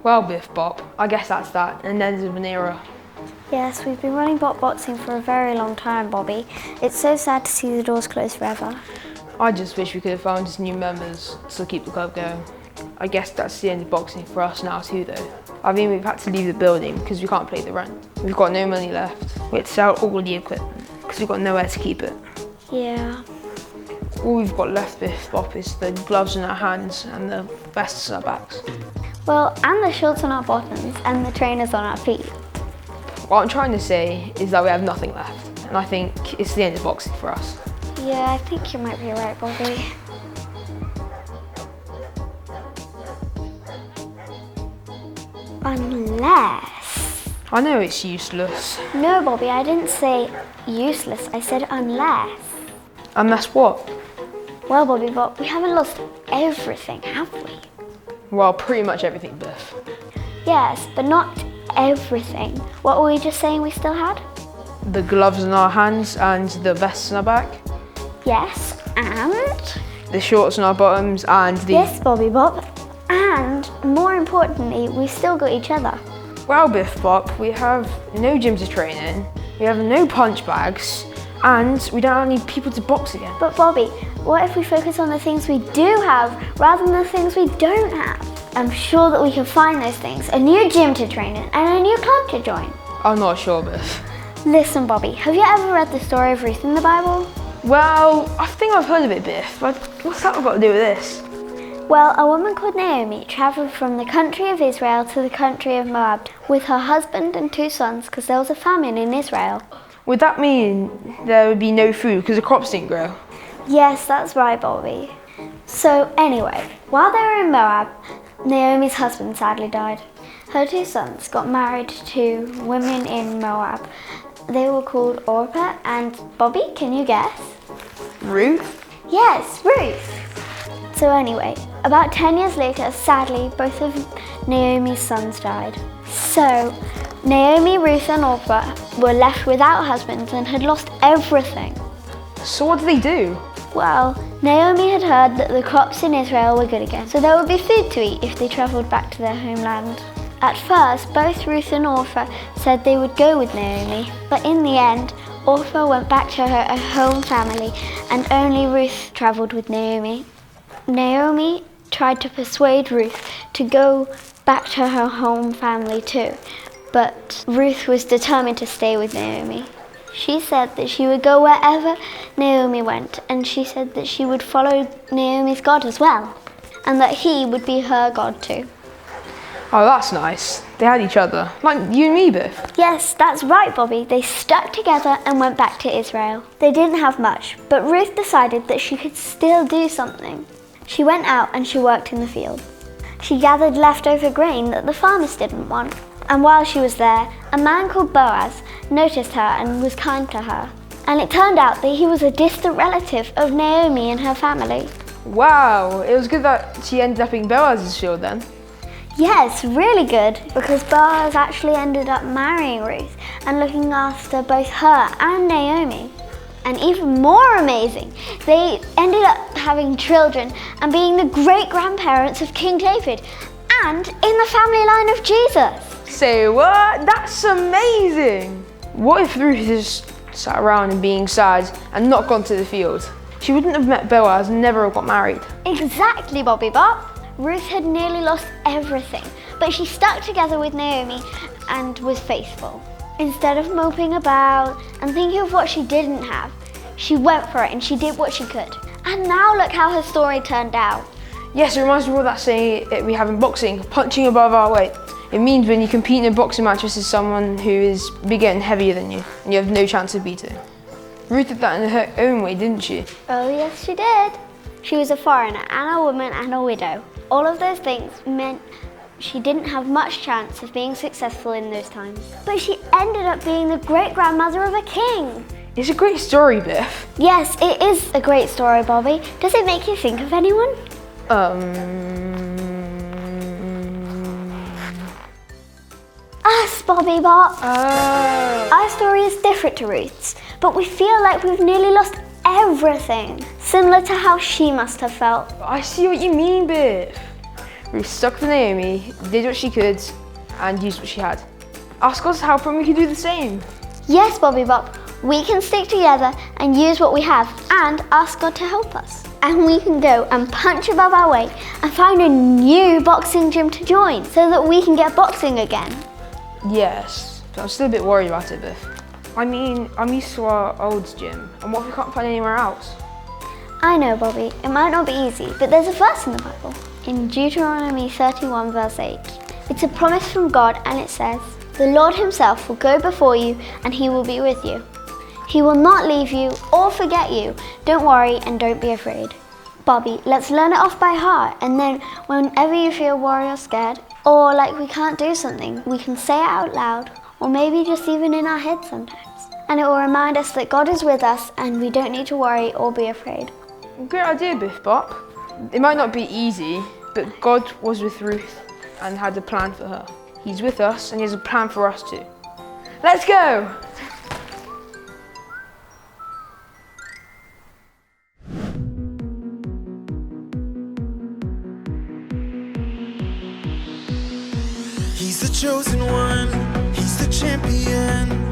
Well, Biff Bop, I guess that's that, and end of an era. Yes, we've been running bot boxing for a very long time, Bobby. It's so sad to see the doors close forever. I just wish we could have found some new members to keep the club going. I guess that's the end of boxing for us now too though. I mean, we've had to leave the building because we can't pay the rent. We've got no money left. We had to sell all the equipment because we've got nowhere to keep it. Yeah. All we've got left, Biff Bop, is the gloves in our hands and the vests on our backs. Well, and the shorts on our bottoms and the trainers on our feet. What I'm trying to say is that we have nothing left, and I think it's the end of boxing for us. Yeah, I think you might be right, Bobby. Unless... I know it's useless. No, Bobby, I didn't say useless. I said unless. Unless what? Well, Bobby Bop, we haven't lost everything, have we? Well, pretty much everything, Biff. Yes, but not everything. What were we just saying we still had? The gloves in our hands and the vests on our back. Yes, and? The shorts on our bottoms and the... Yes, Bobby Bop. And, more importantly, we've still got each other. Well, Biff Bop, we have no gym to train in, we have no punch bags, and we don't have any people to box again. But Bobby, what if we focus on the things we do have rather than the things we don't have? I'm sure that we can find those things, a new gym to train in and a new club to join. I'm not sure, Biff. Listen, Bobby, have you ever read the story of Ruth in the Bible? Well, I think I've heard of it, Biff, but what's that got to do with this? Well, a woman called Naomi travelled from the country of Israel to the country of Moab with her husband and 2 sons because there was a famine in Israel. Would that mean there would be no food because the crops didn't grow? Yes, that's right, Bobby. So anyway, while they were in Moab, Naomi's husband sadly died. Her 2 sons got married to women in Moab. They were called Orpah and Bobby, can you guess? Ruth? Yes, Ruth. So anyway, about 10 years later, sadly, both of Naomi's sons died. So Naomi, Ruth and Orpah were left without husbands and had lost everything. So what did they do? Well, Naomi had heard that the crops in Israel were good again, so there would be food to eat if they travelled back to their homeland. At first, both Ruth and Orpah said they would go with Naomi, but in the end, Orpah went back to her home family and only Ruth travelled with Naomi. Naomi tried to persuade Ruth to go back to her home family too, but Ruth was determined to stay with Naomi. She said that she would go wherever Naomi went, and she said that she would follow Naomi's God as well, and that he would be her God too. Oh, that's nice. They had each other, like you and me, Biff. Yes, that's right, Bobby. They stuck together and went back to Israel. They didn't have much, but Ruth decided that she could still do something. She went out and she worked in the field. She gathered leftover grain that the farmers didn't want. And while she was there, a man called Boaz noticed her and was kind to her. And it turned out that he was a distant relative of Naomi and her family. Wow, it was good that she ended up in Boaz's field then. Yes, really good, because Boaz actually ended up marrying Ruth and looking after both her and Naomi. And even more amazing, they ended up having children and being the great-grandparents of King David and in the family line of Jesus. Say what? That's amazing! What if Ruth just sat around and being sad and not gone to the field? She wouldn't have met Boaz and never got married. Exactly, Bobby Bop. Ruth had nearly lost everything, but she stuck together with Naomi and was faithful. Instead of moping about and thinking of what she didn't have, she went for it and she did what she could. And now look how her story turned out. Yes, it reminds me of that saying that we have in boxing, punching above our weight. It means when you compete in a boxing match with someone who is bigger and heavier than you, and you have no chance of beating. Ruth did that in her own way, didn't she? Oh yes, she did. She was a foreigner and a woman and a widow. All of those things meant she didn't have much chance of being successful in those times. But she ended up being the great-grandmother of a king. It's a great story, Biff. Yes, it is a great story, Bobby. Does it make you think of anyone? Us, Bobby Bop. Our story is different to Ruth's, but we feel like we've nearly lost everything, similar to how she must have felt. I see what you mean, Biff. Ruth stuck to Naomi, did what she could, and used what she had. Ask God's help and we can do the same. Yes, Bobby Bop, we can stick together and use what we have and ask God to help us. And we can go and punch above our weight and find a new boxing gym to join so that we can get boxing again. Yes, but I'm still a bit worried about it, Biff. I mean, I'm used to our old gym, and what if we can't find anywhere else? I know, Bobby, it might not be easy, but there's a verse in the Bible. In Deuteronomy 31 verse 8. It's a promise from God and it says, "The Lord himself will go before you and he will be with you. He will not leave you or forget you. Don't worry and don't be afraid." Bobby, let's learn it off by heart, and then whenever you feel worried or scared, or like we can't do something, we can say it out loud, or maybe just even in our head sometimes. And it will remind us that God is with us and we don't need to worry or be afraid. Great idea, Biff Bop. It might not be easy, but God was with Ruth and had a plan for her. He's with us and he has a plan for us too. Let's go! He's the chosen one, he's the champion.